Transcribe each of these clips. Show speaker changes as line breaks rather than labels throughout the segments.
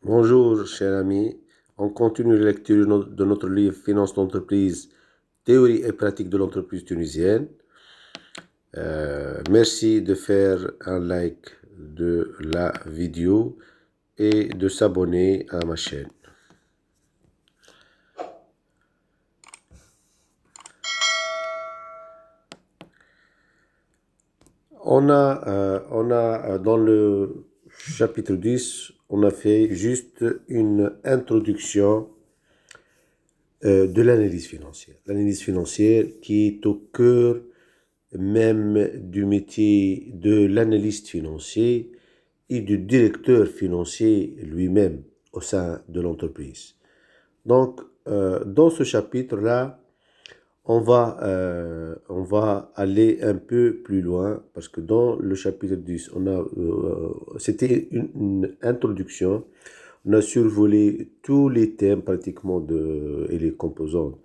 Bonjour, cher ami. On continue la lecture de notre livre Finance d'entreprise, théorie et pratique de l'entreprise tunisienne. Merci de faire un like de la vidéo et de s'abonner à ma chaîne. Dans le chapitre 10, on a fait juste une introduction de l'analyse financière. L'analyse financière qui est au cœur même du métier de l'analyste financier et du directeur financier lui-même au sein de l'entreprise. Donc, dans ce chapitre-là, on va aller un peu plus loin parce que dans le chapitre 10, c'était une introduction. On a survolé tous les thèmes pratiquement et les composantes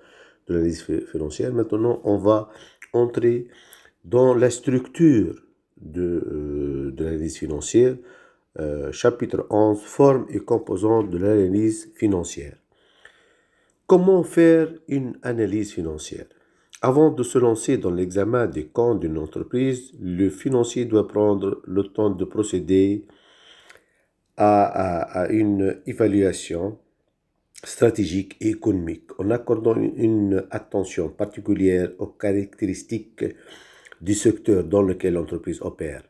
de l'analyse financière. Maintenant, on va entrer dans la structure de l'analyse financière. Chapitre 11, forme et composantes de l'analyse financière. Comment faire une analyse financière? Avant de se lancer dans l'examen des comptes d'une entreprise, le financier doit prendre le temps de procéder à une évaluation stratégique et économique en accordant une attention particulière aux caractéristiques du secteur dans lequel l'entreprise opère,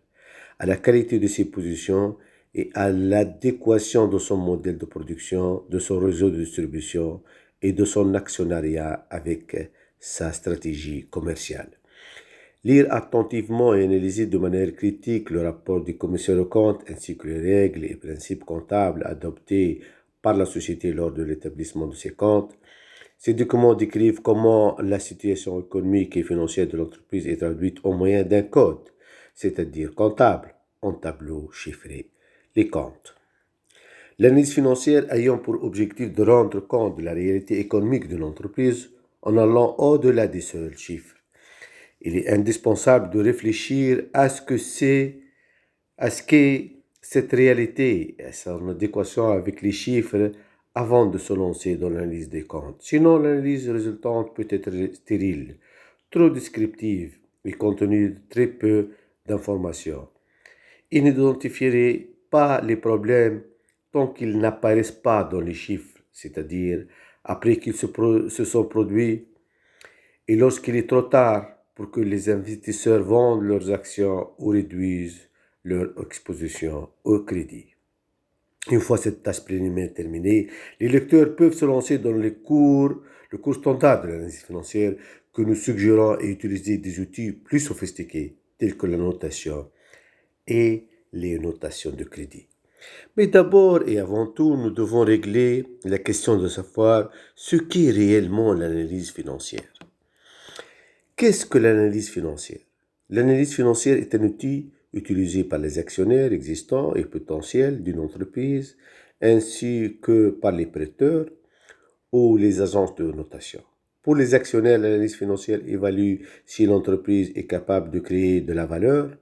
à la qualité de ses positions et à l'adéquation de son modèle de production, de son réseau de distribution et de son actionnariat avec sa stratégie commerciale. Lire attentivement et analyser de manière critique le rapport du commissaire aux comptes ainsi que les règles et principes comptables adoptés par la société lors de l'établissement de ses comptes. Ces documents décrivent comment la situation économique et financière de l'entreprise est traduite au moyen d'un code, c'est-à-dire comptable, en tableau chiffré, les comptes. L'analyse financière ayant pour objectif de rendre compte de la réalité économique de l'entreprise en allant au-delà des seuls chiffres. Il est indispensable de réfléchir à ce qu'est cette réalité, à son adéquation avec les chiffres avant de se lancer dans l'analyse des comptes. Sinon, l'analyse résultante peut être stérile, trop descriptive et contenir très peu d'informations. Il n'identifierait pas les problèmes tant qu'ils n'apparaissent pas dans les chiffres, c'est-à-dire après qu'ils se sont produits et lorsqu'il est trop tard pour que les investisseurs vendent leurs actions ou réduisent leur exposition au crédit. Une fois cette tâche préliminaire terminée, les lecteurs peuvent se lancer dans le cours standard de l'analyse financière que nous suggérons et utiliser des outils plus sophistiqués tels que la notation et les notations de crédit. Mais d'abord et avant tout, nous devons régler la question de savoir ce qu'est réellement l'analyse financière. Qu'est-ce que l'analyse financière? L'analyse financière est un outil utilisé par les actionnaires existants et potentiels d'une entreprise, ainsi que par les prêteurs ou les agences de notation. Pour les actionnaires, l'analyse financière évalue si l'entreprise est capable de créer de la valeur.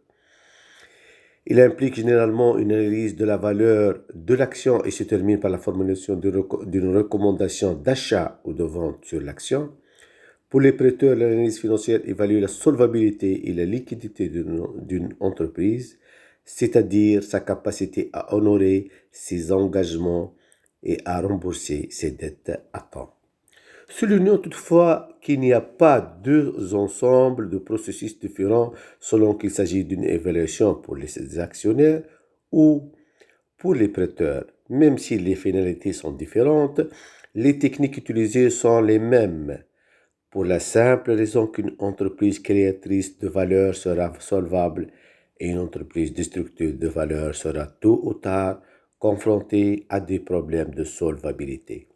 Il implique généralement une analyse de la valeur de l'action et se termine par la formulation d'une recommandation d'achat ou de vente sur l'action. Pour les prêteurs, l'analyse financière évalue la solvabilité et la liquidité d'une entreprise, c'est-à-dire sa capacité à honorer ses engagements et à rembourser ses dettes à temps. Soulignons toutefois qu'il n'y a pas deux ensembles de processus différents selon qu'il s'agit d'une évaluation pour les actionnaires ou pour les prêteurs. Même si les finalités sont différentes, les techniques utilisées sont les mêmes. Pour la simple raison qu'une entreprise créatrice de valeur sera solvable et une entreprise destructrice de valeur sera tôt ou tard confrontée à des problèmes de solvabilité.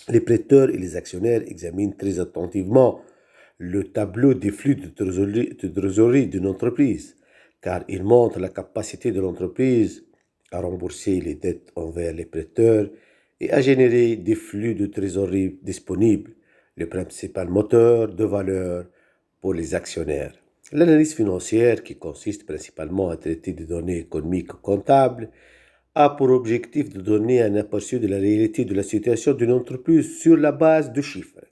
Les prêteurs et les actionnaires examinent très attentivement le tableau des flux de trésorerie d'une entreprise, car il montre la capacité de l'entreprise à rembourser les dettes envers les prêteurs et à générer des flux de trésorerie disponibles, le principal moteur de valeur pour les actionnaires. L'analyse financière, qui consiste principalement à traiter des données économiques comptables, a pour objectif de donner un aperçu de la réalité de la situation d'une entreprise sur la base de chiffres.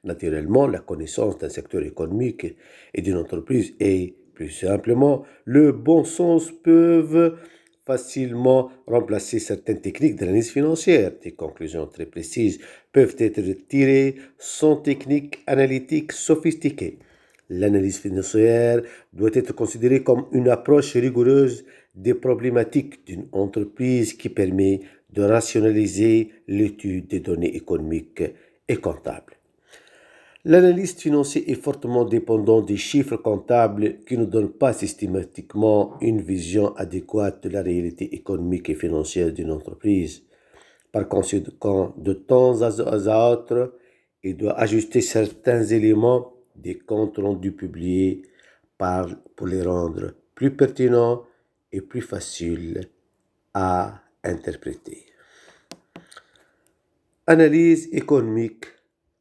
Naturellement, la connaissance d'un secteur économique et d'une entreprise et, plus simplement, le bon sens peuvent facilement remplacer certaines techniques d'analyse financière. Des conclusions très précises peuvent être tirées sans techniques analytiques sophistiquées. L'analyse financière doit être considérée comme une approche rigoureuse des problématiques d'une entreprise qui permet de rationaliser l'étude des données économiques et comptables. L'analyste financier est fortement dépendant des chiffres comptables qui ne donnent pas systématiquement une vision adéquate de la réalité économique et financière d'une entreprise. Par conséquent, de temps à autre, il doit ajuster certains éléments des comptes rendus publiés pour les rendre plus pertinents et plus faciles à interpréter. Analyse économique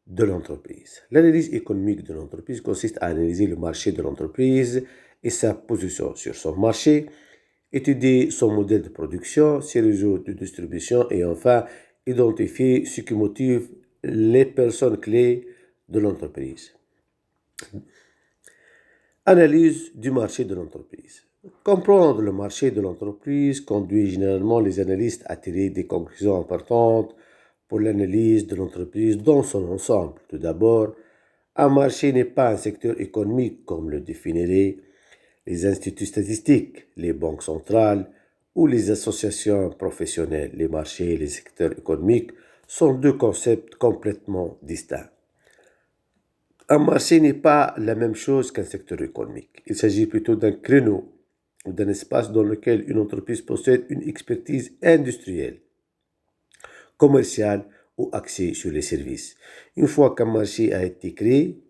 de l'entreprise. L'analyse économique de l'entreprise consiste à analyser le marché de l'entreprise et sa position sur son marché, étudier son modèle de production, ses réseaux de distribution et enfin identifier ce qui motive les personnes clés de l'entreprise. Analyse du marché de l'entreprise. Comprendre le marché de l'entreprise conduit généralement les analystes à tirer des conclusions importantes pour l'analyse de l'entreprise dans son ensemble. Tout d'abord, un marché n'est pas un secteur économique comme le définiraient les instituts statistiques, les banques centrales ou les associations professionnelles. Les marchés et les secteurs économiques sont deux concepts complètement distincts. Un marché n'est pas la même chose qu'un secteur économique. Il s'agit plutôt d'un créneau ou d'un espace dans lequel une entreprise possède une expertise industrielle, commerciale ou axée sur les services. Une fois qu'un marché a été créé,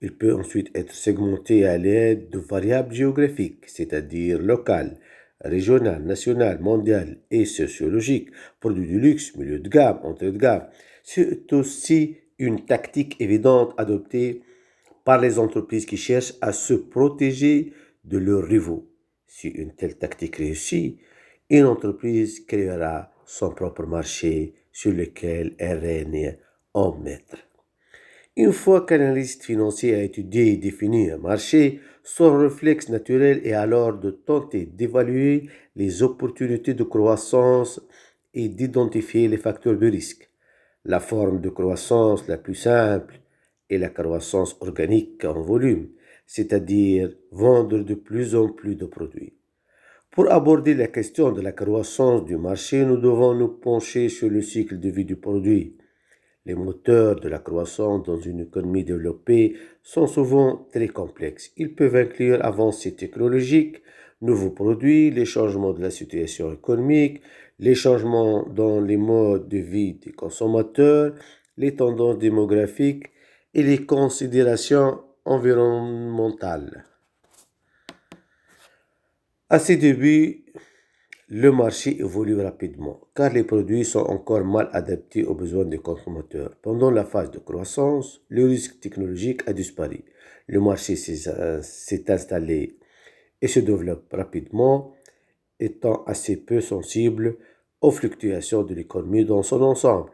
il peut ensuite être segmenté à l'aide de variables géographiques, c'est-à-dire locales, régionales, nationales, mondiales et sociologiques, produits de luxe, milieu de gamme, entrée de gamme. C'est aussi une tactique évidente adoptée par les entreprises qui cherchent à se protéger de leurs rivaux. Si une telle tactique réussit, une entreprise créera son propre marché sur lequel elle règne en maître. Une fois qu'un analyste financier a étudié et défini un marché, son réflexe naturel est alors de tenter d'évaluer les opportunités de croissance et d'identifier les facteurs de risque. La forme de croissance la plus simple est la croissance organique en volume, c'est-à-dire vendre de plus en plus de produits. Pour aborder la question de la croissance du marché, nous devons nous pencher sur le cycle de vie du produit. Les moteurs de la croissance dans une économie développée sont souvent très complexes. Ils peuvent inclure avancées technologiques, nouveaux produits, les changements de la situation économique, les changements dans les modes de vie des consommateurs, les tendances démographiques et les considérations environnementales. À ses débuts, le marché évolue rapidement car les produits sont encore mal adaptés aux besoins des consommateurs. Pendant la phase de croissance, le risque technologique a disparu. Le marché s'est installé et se développe rapidement, étant assez peu sensible aux fluctuations de l'économie dans son ensemble.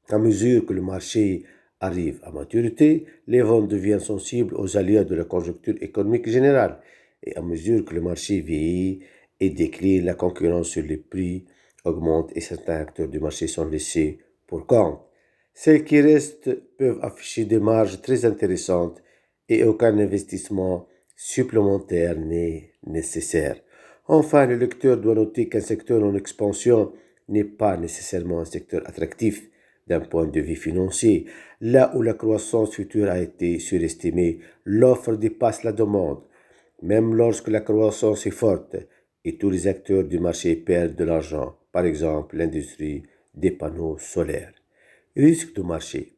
À mesure que le marché arrive à maturité, les ventes deviennent sensibles aux aléas de la conjoncture économique générale. Et à mesure que le marché vieillit et décline, la concurrence sur les prix augmente et certains acteurs du marché sont laissés pour compte. Celles qui restent peuvent afficher des marges très intéressantes et aucun investissement supplémentaire n'est nécessaire. Enfin, le lecteur doit noter qu'un secteur en expansion n'est pas nécessairement un secteur attractif d'un point de vue financier. Là où la croissance future a été surestimée, l'offre dépasse la demande, même lorsque la croissance est forte et tous les acteurs du marché perdent de l'argent, par exemple l'industrie des panneaux solaires. Risque de marché.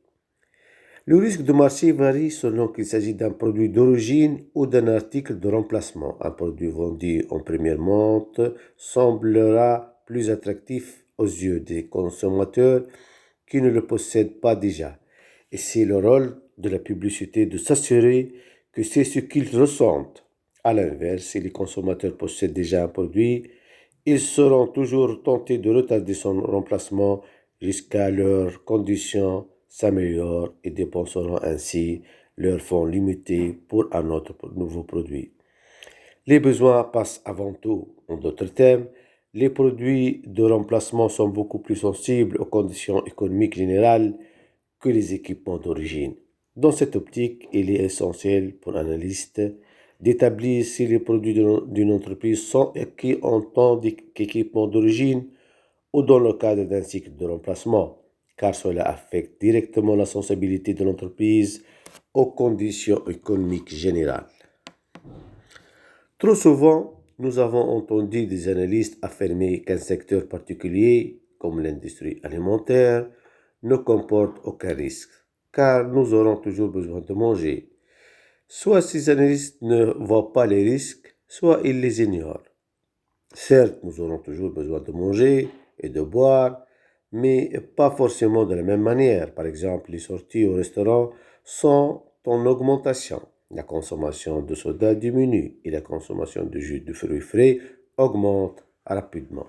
Le risque de marché varie selon qu'il s'agit d'un produit d'origine ou d'un article de remplacement. Un produit vendu en première monte semblera plus attractif aux yeux des consommateurs qui ne le possèdent pas déjà. Et c'est le rôle de la publicité de s'assurer que c'est ce qu'ils ressentent. À l'inverse, si les consommateurs possèdent déjà un produit, ils seront toujours tentés de retarder son remplacement jusqu'à leurs conditions s'améliorent et dépenseront ainsi leurs fonds limités pour un autre nouveau produit. Les besoins passent avant tout. En d'autres termes, les produits de remplacement sont beaucoup plus sensibles aux conditions économiques générales que les équipements d'origine. Dans cette optique, il est essentiel pour un analyste d'établir si les produits d'une entreprise sont acquis en tant qu'équipement d'origine ou dans le cadre d'un cycle de remplacement, car cela affecte directement la sensibilité de l'entreprise aux conditions économiques générales. Trop souvent, nous avons entendu des analystes affirmer qu'un secteur particulier, comme l'industrie alimentaire, ne comporte aucun risque, car nous aurons toujours besoin de manger. Soit ces analystes ne voient pas les risques, soit ils les ignorent. Certes, nous aurons toujours besoin de manger et de boire, mais pas forcément de la même manière. Par exemple, les sorties au restaurant sont en augmentation. La consommation de soda diminue et la consommation de jus de fruits frais augmente rapidement.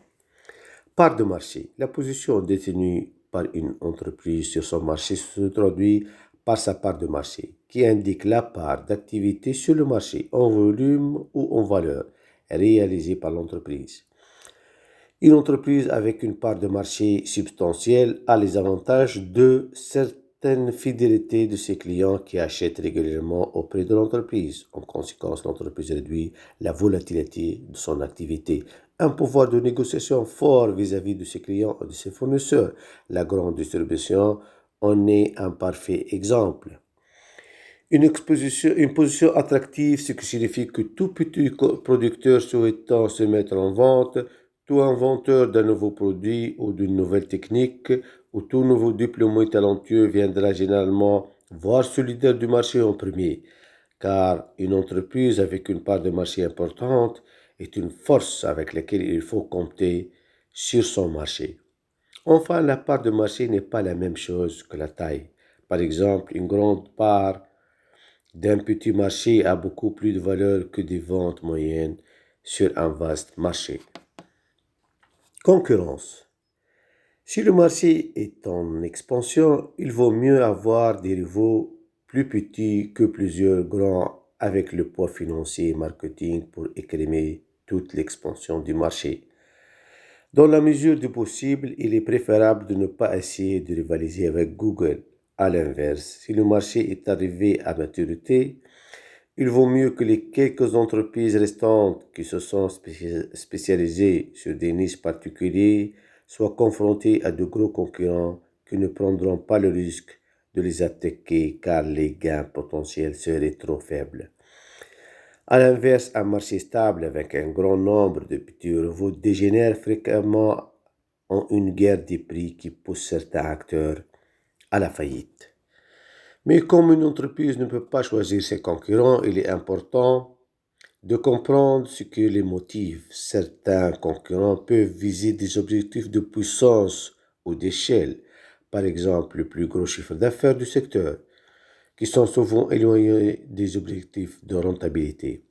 Part de marché. La position détenue par une entreprise sur son marché se traduit par sa part de marché, qui indique la part d'activité sur le marché en volume ou en valeur réalisée par l'entreprise. Une entreprise avec une part de marché substantielle a les avantages de certaines fidélités de ses clients qui achètent régulièrement auprès de l'entreprise. En conséquence, l'entreprise réduit la volatilité de son activité, un pouvoir de négociation fort vis-à-vis de ses clients et de ses fournisseurs. La grande distribution en est un parfait exemple. Une position attractive, ce qui signifie que tout petit producteur souhaitant se mettre en vente, tout inventeur d'un nouveau produit ou d'une nouvelle technique, ou tout nouveau diplômé talentueux viendra généralement voir ce leader du marché en premier, car une entreprise avec une part de marché importante est une force avec laquelle il faut compter sur son marché. Enfin, la part de marché n'est pas la même chose que la taille. Par exemple, une grande part d'un petit marché a beaucoup plus de valeur que des ventes moyennes sur un vaste marché. Concurrence. Si le marché est en expansion, il vaut mieux avoir des rivaux plus petits que plusieurs grands avec le poids financier et marketing pour écrémer toute l'expansion du marché. Dans la mesure du possible, il est préférable de ne pas essayer de rivaliser avec Google. À l'inverse, si le marché est arrivé à maturité, il vaut mieux que les quelques entreprises restantes qui se sont spécialisées sur des niches particulières soient confrontées à de gros concurrents qui ne prendront pas le risque de les attaquer car les gains potentiels seraient trop faibles. À l'inverse, un marché stable avec un grand nombre de petits rivaux dégénère fréquemment en une guerre des prix qui pousse certains acteurs à la faillite. Mais comme une entreprise ne peut pas choisir ses concurrents, il est important de comprendre ce qui les motive. Certains concurrents peuvent viser des objectifs de puissance ou d'échelle, par exemple le plus gros chiffre d'affaires du secteur, qui sont souvent éloignés des objectifs de rentabilité.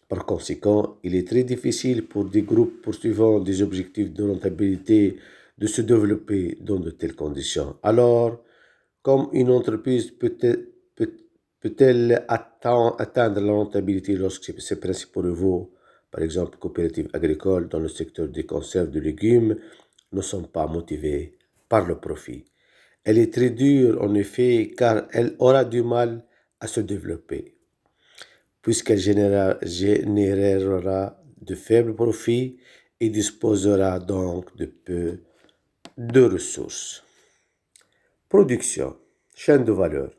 Par conséquent, il est très difficile pour des groupes poursuivant des objectifs de rentabilité de se développer dans de telles conditions. Alors, comme une entreprise peut-elle atteindre la rentabilité lorsque ses principaux rivaux, par exemple coopératives agricoles dans le secteur des conserves de légumes, ne sont pas motivés par le profit? Elle est très dure en effet car elle aura du mal à se développer puisqu'elle générera de faibles profits et disposera donc de peu de ressources. Production, chaîne de valeur.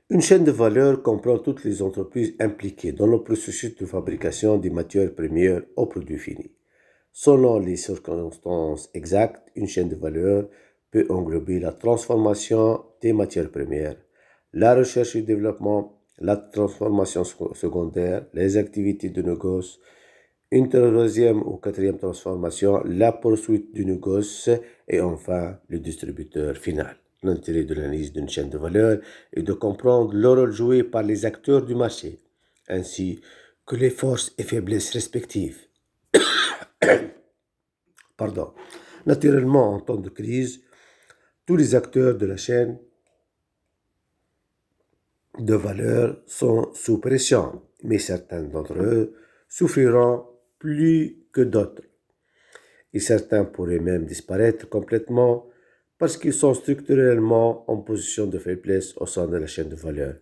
Une chaîne de valeur comprend toutes les entreprises impliquées dans le processus de fabrication des matières premières au produit fini. Selon les circonstances exactes, une chaîne de valeur peut englober la transformation des matières premières, la recherche et développement, la transformation secondaire, les activités de négoce, une troisième ou quatrième transformation, la poursuite du négoce et enfin le distributeur final. L'intérêt de l'analyse d'une chaîne de valeur est de comprendre le rôle joué par les acteurs du marché, ainsi que les forces et faiblesses respectives. Pardon. Naturellement, en temps de crise, tous les acteurs de la chaîne de valeur sont sous pression, mais certains d'entre eux souffriront plus que d'autres. Et certains pourraient même disparaître complètement parce qu'ils sont structurellement en position de faiblesse au sein de la chaîne de valeur.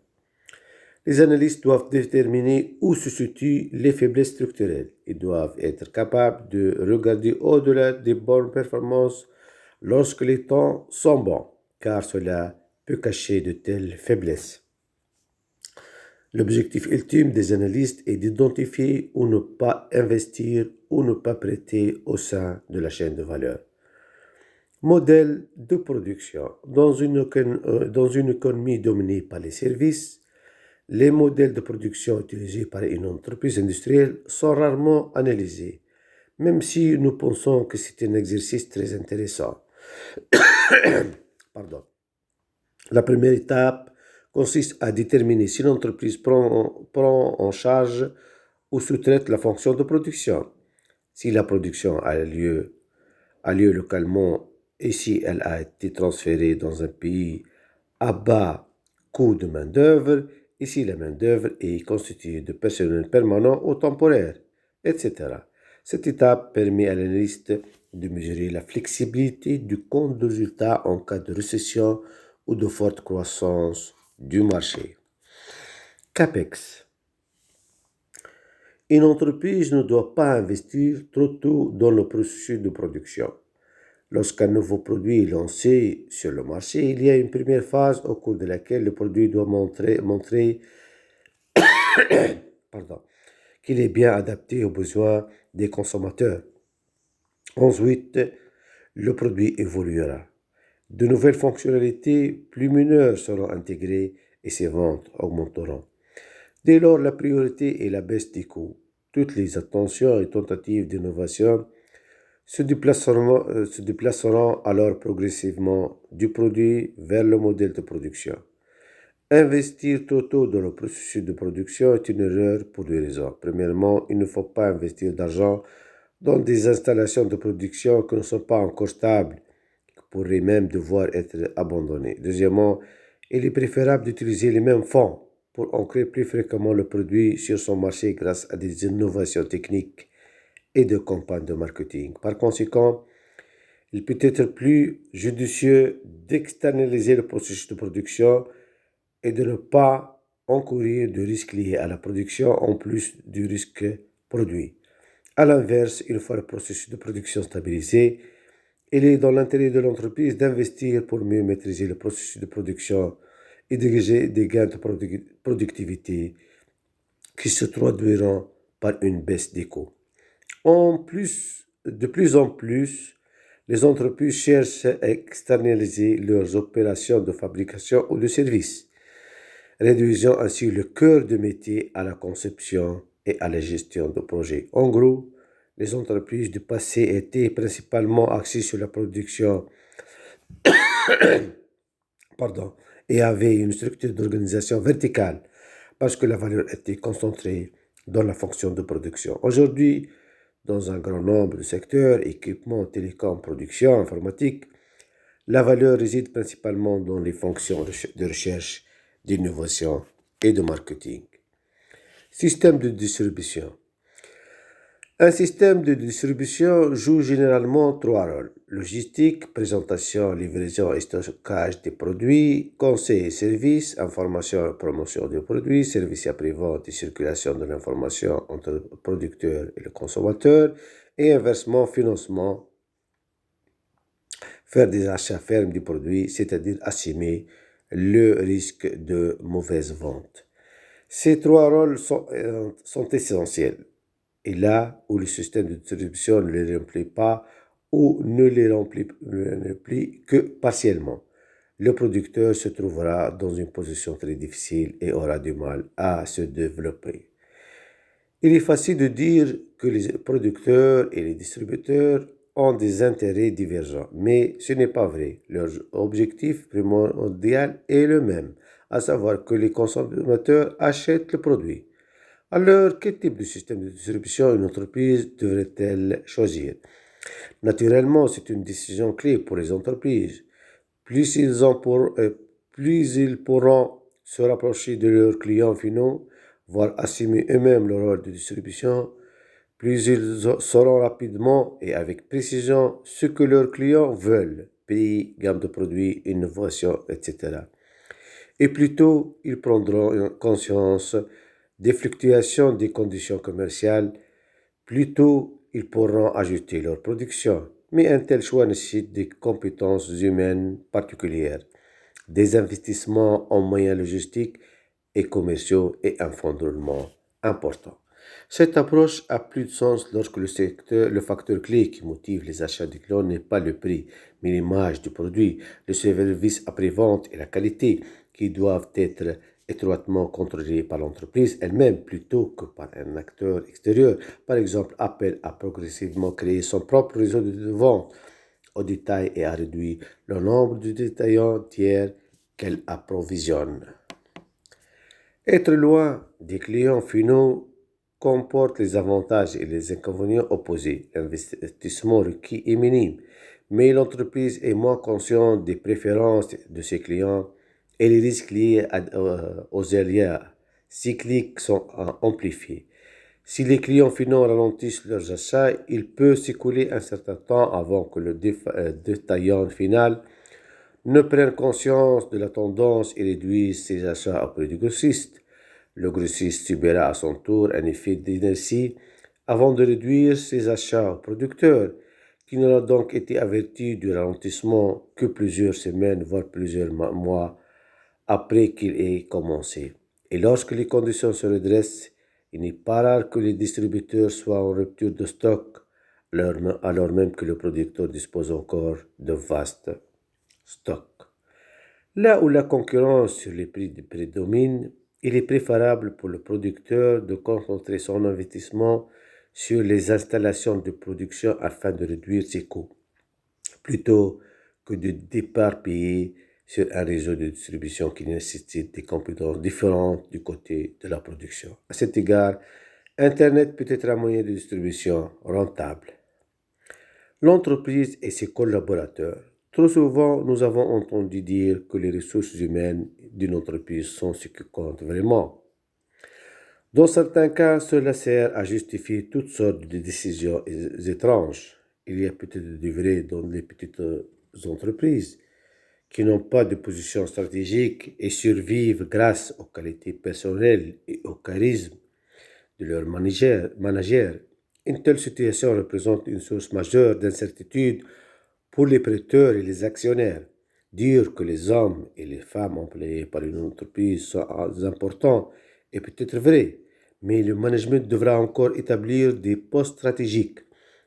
Les analystes doivent déterminer où se situent les faiblesses structurelles. Ils doivent être capables de regarder au-delà des bonnes performances lorsque les temps sont bons, car cela peut cacher de telles faiblesses. L'objectif ultime des analystes est d'identifier où ne pas investir ou ne pas prêter au sein de la chaîne de valeur. Modèle de production. Dans une économie dominée par les services, les modèles de production utilisés par une entreprise industrielle sont rarement analysés, même si nous pensons que c'est un exercice très intéressant. Pardon. La première étape consiste à déterminer si l'entreprise prend en charge ou sous-traite la fonction de production. Si la production a lieu localement et si elle a été transférée dans un pays à bas coût de main-d'œuvre et si la main-d'œuvre est constituée de personnel permanent ou temporaire, etc. Cette étape permet à l'analyste de mesurer la flexibilité du compte de résultat en cas de récession ou de forte croissance du marché. CAPEX. Une entreprise ne doit pas investir trop tôt dans le processus de production. Lorsqu'un nouveau produit est lancé sur le marché, il y a une première phase au cours de laquelle le produit doit montrer pardon, qu'il est bien adapté aux besoins des consommateurs. Ensuite, le produit évoluera. De nouvelles fonctionnalités plus mineures seront intégrées et ses ventes augmenteront. Dès lors, la priorité est la baisse des coûts. Toutes les attentions et tentatives d'innovation se déplaceront alors progressivement du produit vers le modèle de production. Investir trop tôt dans le processus de production est une erreur pour deux raisons. Premièrement, il ne faut pas investir d'argent dans des installations de production qui ne sont pas encore stables, qui pourraient même devoir être abandonnées. Deuxièmement, il est préférable d'utiliser les mêmes fonds pour ancrer plus fréquemment le produit sur son marché grâce à des innovations techniques et de campagnes de marketing. Par conséquent, il peut être plus judicieux d'externaliser le processus de production et de ne pas encourir de risques liés à la production en plus du risque produit. A l'inverse, une fois le processus de production stabilisé, il est dans l'intérêt de l'entreprise d'investir pour mieux maîtriser le processus de production et dégager des gains de productivité qui se traduiront par une baisse des coûts. De plus en plus, les entreprises cherchent à externaliser leurs opérations de fabrication ou de service, réduisant ainsi le cœur de métier à la conception et à la gestion de projets. En gros, les entreprises du passé étaient principalement axées sur la production pardon, et avaient une structure d'organisation verticale parce que la valeur était concentrée dans la fonction de production. Aujourd'hui, dans un grand nombre de secteurs, équipements, télécom, production, informatique, la valeur réside principalement dans les fonctions de recherche, d'innovation et de marketing. Système de distribution. Un système de distribution joue généralement trois rôles: logistique, présentation, livraison et stockage des produits, conseil et services, information et promotion des produits, service après-vente et circulation de l'information entre le producteur et le consommateur, et inversement, financement, faire des achats fermes des produits, c'est-à-dire assumer le risque de mauvaise vente. Ces trois rôles sont essentiels. Et là où le système de distribution ne les remplit pas ou ne les remplit que partiellement, le producteur se trouvera dans une position très difficile et aura du mal à se développer. Il est facile de dire que les producteurs et les distributeurs ont des intérêts divergents, mais ce n'est pas vrai. Leur objectif primordial est le même, à savoir que les consommateurs achètent le produit. Alors, quel type de système de distribution une entreprise devrait-elle choisir? Naturellement, c'est une décision clé pour les entreprises. Plus plus ils pourront se rapprocher de leurs clients finaux, voire assumer eux-mêmes le rôle de distribution, plus ils sauront rapidement et avec précision ce que leurs clients veulent, prix, gamme de produits, innovation, etc. Et plus tôt ils prendront conscience des fluctuations des conditions commerciales, plus tôt ils pourront ajuster leur production. Mais un tel choix nécessite des compétences humaines particulières, des investissements en moyens logistiques et commerciaux et un fondement important. Cette approche a plus de sens lorsque le facteur clé qui motive les achats des clients n'est pas le prix, mais l'image du produit, le service après-vente et la qualité qui doivent être étroitement contrôlés par l'entreprise elle-même plutôt que par un acteur extérieur. Par exemple, Apple a progressivement créé son propre réseau de vente au détail et a réduit le nombre de détaillants tiers qu'elle approvisionne. Être loin des clients finaux comporte les avantages et les inconvénients opposés. L'investissement requis est minime, mais l'entreprise est moins consciente des préférences de ses clients et les risques liés aux aléas cycliques sont amplifiés. Si les clients finaux ralentissent leurs achats, il peut s'écouler un certain temps avant que le détaillant final ne prenne conscience de la tendance et réduise ses achats auprès du grossiste. Le grossiste subira à son tour un effet d'inertie avant de réduire ses achats au producteur, qui n'aura donc été averti du ralentissement que plusieurs semaines, voire plusieurs mois après qu'il ait commencé. Et lorsque les conditions se redressent, il n'est pas rare que les distributeurs soient en rupture de stock, alors même que le producteur dispose encore de vastes stocks. Là où la concurrence sur les prix prédomine, il est préférable pour le producteur de concentrer son investissement sur les installations de production afin de réduire ses coûts, plutôt que de d'éparpiller sur un réseau de distribution qui nécessite des compétences différentes du côté de la production. À cet égard, Internet peut être un moyen de distribution rentable. L'entreprise et ses collaborateurs. Trop souvent, nous avons entendu dire que les ressources humaines d'une entreprise sont ce qui compte vraiment. Dans certains cas, cela sert à justifier toutes sortes de décisions étranges. Il y a peut-être du vrai dans les petites entreprises qui n'ont pas de position stratégique et survivent grâce aux qualités personnelles et au charisme de leur manager. Une telle situation représente une source majeure d'incertitude pour les prêteurs et les actionnaires. Dire que les hommes et les femmes employés par une entreprise sont importants est peut-être vrai, mais le management devra encore établir des postes stratégiques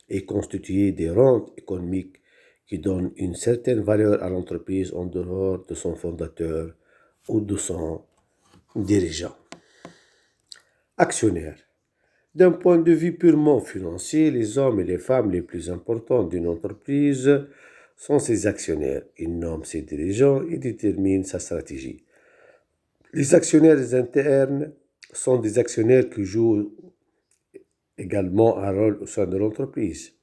et constituer des rentes économiques qui donnent une certaine valeur à l'entreprise en dehors de son fondateur ou de son dirigeant. Actionnaire. D'un point de vue purement financier, les hommes et les femmes les plus importants d'une entreprise sont ses actionnaires. Ils nomment ses dirigeants et déterminent sa stratégie. Les actionnaires internes sont des actionnaires qui jouent également un rôle au sein de l'entreprise,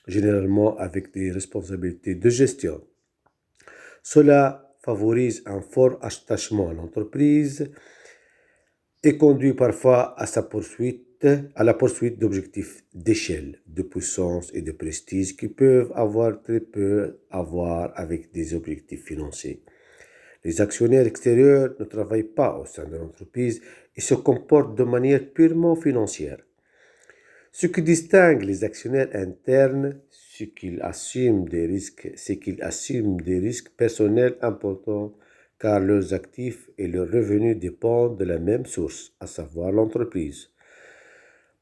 généralement avec des responsabilités de gestion. Cela favorise un fort attachement à l'entreprise et conduit parfois à la poursuite d'objectifs d'échelle, de puissance et de prestige qui peuvent avoir très peu à voir avec des objectifs financiers. Les actionnaires extérieurs ne travaillent pas au sein de l'entreprise et se comportent de manière purement financière. Ce qui distingue les actionnaires internes, c'est qu'ils assument des risques personnels importants car leurs actifs et leurs revenus dépendent de la même source, à savoir l'entreprise.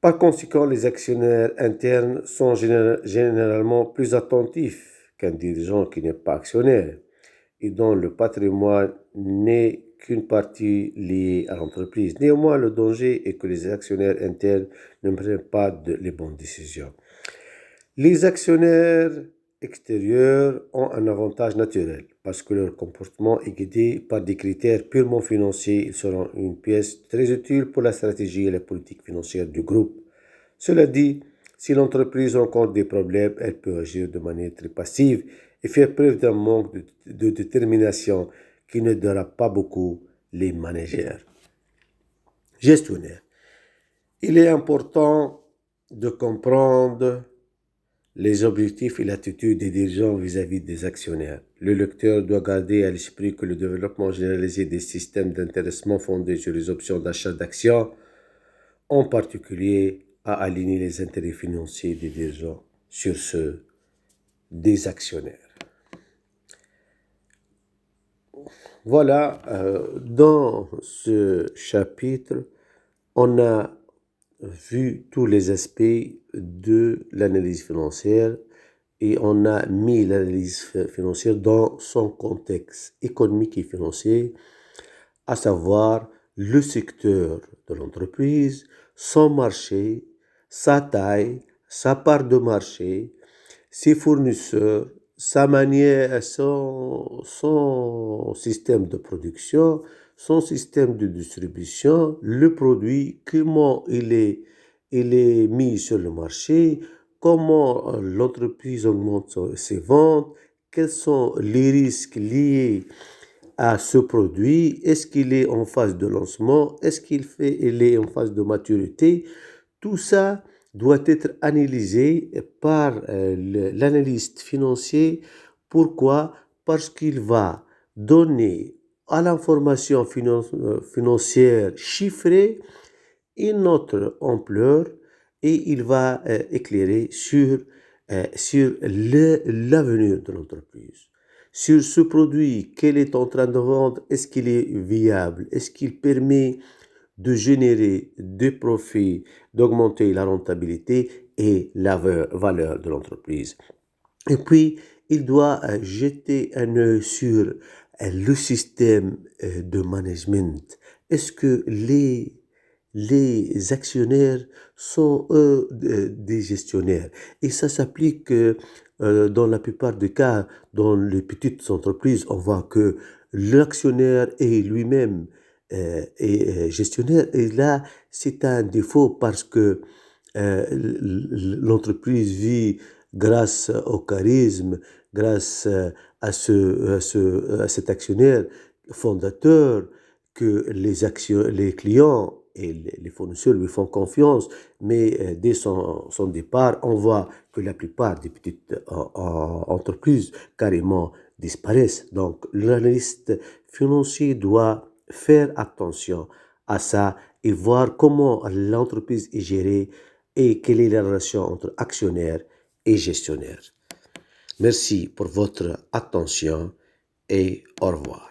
Par conséquent, les actionnaires internes sont généralement plus attentifs qu'un dirigeant qui n'est pas actionnaire et dont le patrimoine n'est qu'une partie liée à l'entreprise. Néanmoins, le danger est que les actionnaires internes ne prennent pas les bonnes décisions. Les actionnaires extérieurs ont un avantage naturel. Parce que leur comportement est guidé par des critères purement financiers, ils seront une pièce très utile pour la stratégie et la politique financière du groupe. Cela dit, si l'entreprise rencontre des problèmes, elle peut agir de manière très passive et faire preuve d'un manque de détermination qui n'aidera pas beaucoup les managers. Gestionnaires. Il est important de comprendre les objectifs et l'attitude des dirigeants vis-à-vis des actionnaires. Le lecteur doit garder à l'esprit que le développement généralisé des systèmes d'intéressement fondés sur les options d'achat d'actions, en particulier, a aligné les intérêts financiers des dirigeants sur ceux des actionnaires. Voilà, dans ce chapitre, on a vu tous les aspects de l'analyse financière et on a mis l'analyse financière dans son contexte économique et financier, à savoir le secteur de l'entreprise, son marché, sa taille, sa part de marché, ses fournisseurs, sa manière, son système de production, son système de distribution, le produit, comment il est mis sur le marché, comment l'entreprise augmente ses ventes, quels sont les risques liés à ce produit, est-ce qu'il est en phase de lancement, est-ce il est en phase de maturité. Tout ça doit être analysé par l'analyste financier. Pourquoi? Parce qu'il va donner à l'information financière chiffrée une autre ampleur et il va éclairer sur l'avenir de l'entreprise. Sur ce produit qu'elle est en train de vendre, est-ce qu'il est viable? Est-ce qu'il permet de générer des profits, d'augmenter la rentabilité et la valeur de l'entreprise? Et puis, il doit jeter un œil sur le système de management. Est-ce que les actionnaires sont, eux, des gestionnaires? Et ça s'applique dans la plupart des cas, dans les petites entreprises, on voit que l'actionnaire est lui-même gestionnaire. Et là, c'est un défaut parce que l'entreprise vit grâce au charisme, grâce à cet actionnaire fondateur, que les clients et les fournisseurs lui font confiance, mais dès son départ, on voit que la plupart des petites entreprises carrément disparaissent. Donc, l'analyste financier doit faire attention à ça et voir comment l'entreprise est gérée et quelle est la relation entre actionnaire et gestionnaire. Merci pour votre attention et au revoir.